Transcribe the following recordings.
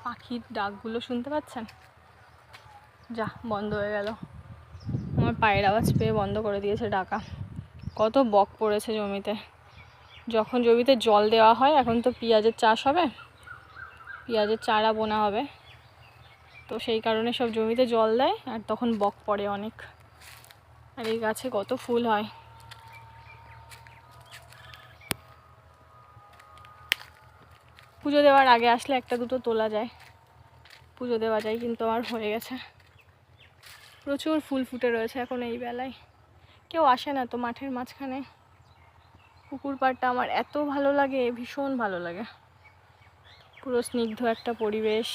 পাখির ডাকগুলো শুনতে পাচ্ছেন? যা বন্ধ হয়ে গেল, আমার পায়ের আওয়াজ পেয়ে বন্ধ করে দিয়েছে ডাকা। কত বক পড়েছে জমিতে। যখন জমিতে জল দেওয়া হয়, এখন তো পেঁয়াজের চাষ হবে, পেঁয়াজের চারা বোনা হবে, তো সেই কারণে সব জমিতে জল দেয় আর তখন বক পড়ে অনেক। আর এই গাছে কত ফুল হয়। পুজো দেওয়ার আগে আসলে একটা দুটো তোলা যায়, পুজো দেওয়া যায়, কিন্তু আমার হয়ে গেছে। প্রচুর ফুল ফুটে রয়েছে এখন এই বেলায়। কেউ আসে না তো মাঠের মাঝখানে। পুকুর পাড়টা আমার এত ভালো লাগে, ভীষণ ভালো লাগে। পুরো স্নিগ্ধ একটা পরিবেশ,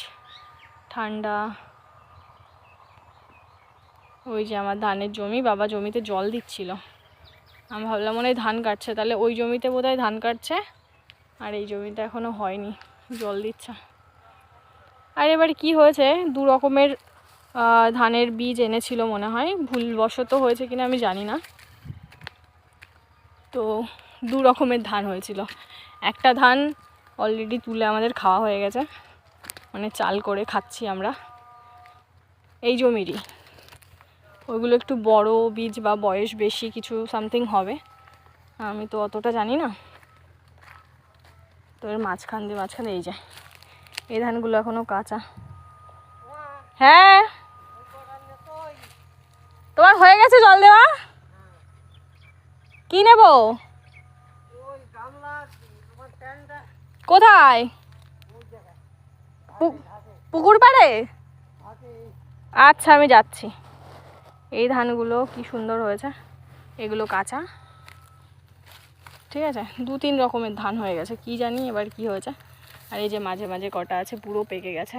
ঠান্ডা। ওই যে আমার ধানের জমি, বাবা জমিতে জল দিচ্ছিল। আমি ভাবলাম মনে হয় ধান কাটছে, তাহলে ওই জমিতে বোধহয় ধান কাটছে, আর এই জমিটা এখনো হয়নি, জল দিচ্ছে। আর এবারে কি হয়েছে, দু রকমের ধানের বীজ এনেছিল মনে হয়, ভুলবশত হয়েছে কিনা আমি জানি না। তো দু রকমের ধান হয়েছিল। একটা ধান অলরেডি তুলে আমাদের খাওয়া হয়ে গেছে, মানে চাল করে খাচ্ছি আমরা এই জমিরই। ওইগুলো একটু বড় বীজ বা বয়স বেশি কিছু সামথিং হবে, আমি তো অতটা জানি না। তো এর মাঝখান দিয়ে এই যায়, এই ধানগুলো এখনো কাঁচা। হ্যাঁ, তোমার হয়ে গেছে জল দেওয়া? কি নেব? কোথায়? পুকুর পাড়ে? আচ্ছা আমি যাচ্ছি। এই ধানগুলো কি সুন্দর হয়েছে, এগুলো কাঁচা, ঠিক আছে। দু তিন রকমের ধান হয়ে গেছে, কি জানি এবার কি হয়েছে। আর এই যে মাঝে মাঝে কটা আছে পুরো পেকে গেছে।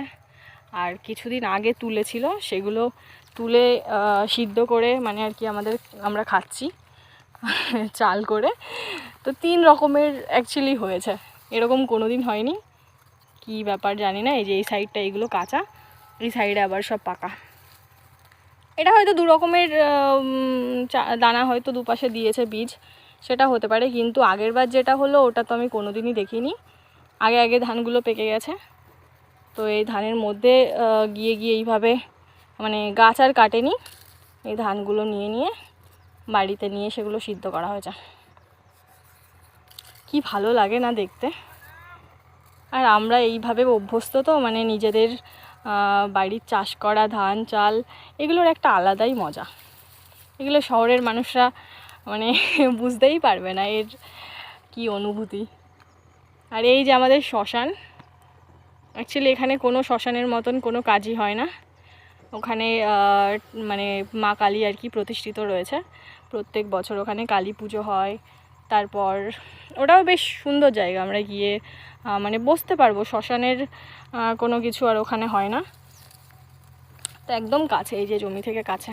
আর কিছুদিন আগে তুলেছিল, সেগুলো তুলে সিদ্ধ করে মানে আর কি আমরা খাচ্ছি চাল করে। তো তিন রকমের অ্যাকচুয়ালি হয়েছে, এরকম কোনো দিন হয়নি, কি ব্যাপার জানি না। এই যে এই সাইডটা এগুলো কাঁচা, এই সাইডে আবার সব পাকা। এটা হয়তো দু রকমের দানা হয়তো দুপাশে দিয়েছে বীজ, সেটা হতে পারে। কিন্তু আগের বার যেটা হলো ওটা তো আমি কোনো দিনই দেখিনি। আগে ধানগুলো পেকে গেছে, তো এই ধানের মধ্যে গিয়ে এইভাবে মানে গাছ আর কাটেনি, এই ধানগুলো নিয়ে বাড়িতে নিয়ে সেগুলো সিদ্ধ করা হয়েছে। কি ভালো লাগে না দেখতে। আর আমরা এইভাবে অভ্যস্ত তো, মানে নিজেদের বাড়ির চাষ করা ধান চাল, এগুলোর একটা আলাদাই মজা। এগুলো শহরের মানুষরা মানে বুঝতেই পারবে না এর কি অনুভূতি। আর এই যে আমাদের শ্মশান, অ্যাকচুয়ালি এখানে কোনো শ্মশানের মতন কোনো কাজই হয় না। ওখানে মানে মা কালী আর কি প্রতিষ্ঠিত রয়েছে, প্রত্যেক বছর ওখানে কালী পুজো হয়। তারপর ওটাও বেশ সুন্দর জায়গা, আমরা গিয়ে মানে বসতে পারবো। শ্মশানের কোনো কিছু আর ওখানে হয় না, তো একদম কাছে, এই যে জমি থেকে কাছে।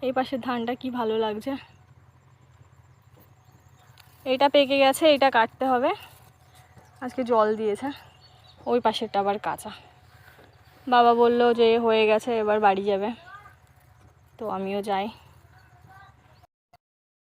এই পাশের ধানটা কি ভালো লাগছে। এটা পেকে গেছে, এটা কাটতে হবে, আজকে জল দিয়েছে। ওই পাশেরটা আবার কাঁচা। বাবা বললো যে হয়ে গেছে, এবার বাড়ি যাবে, তো আমিও যাই।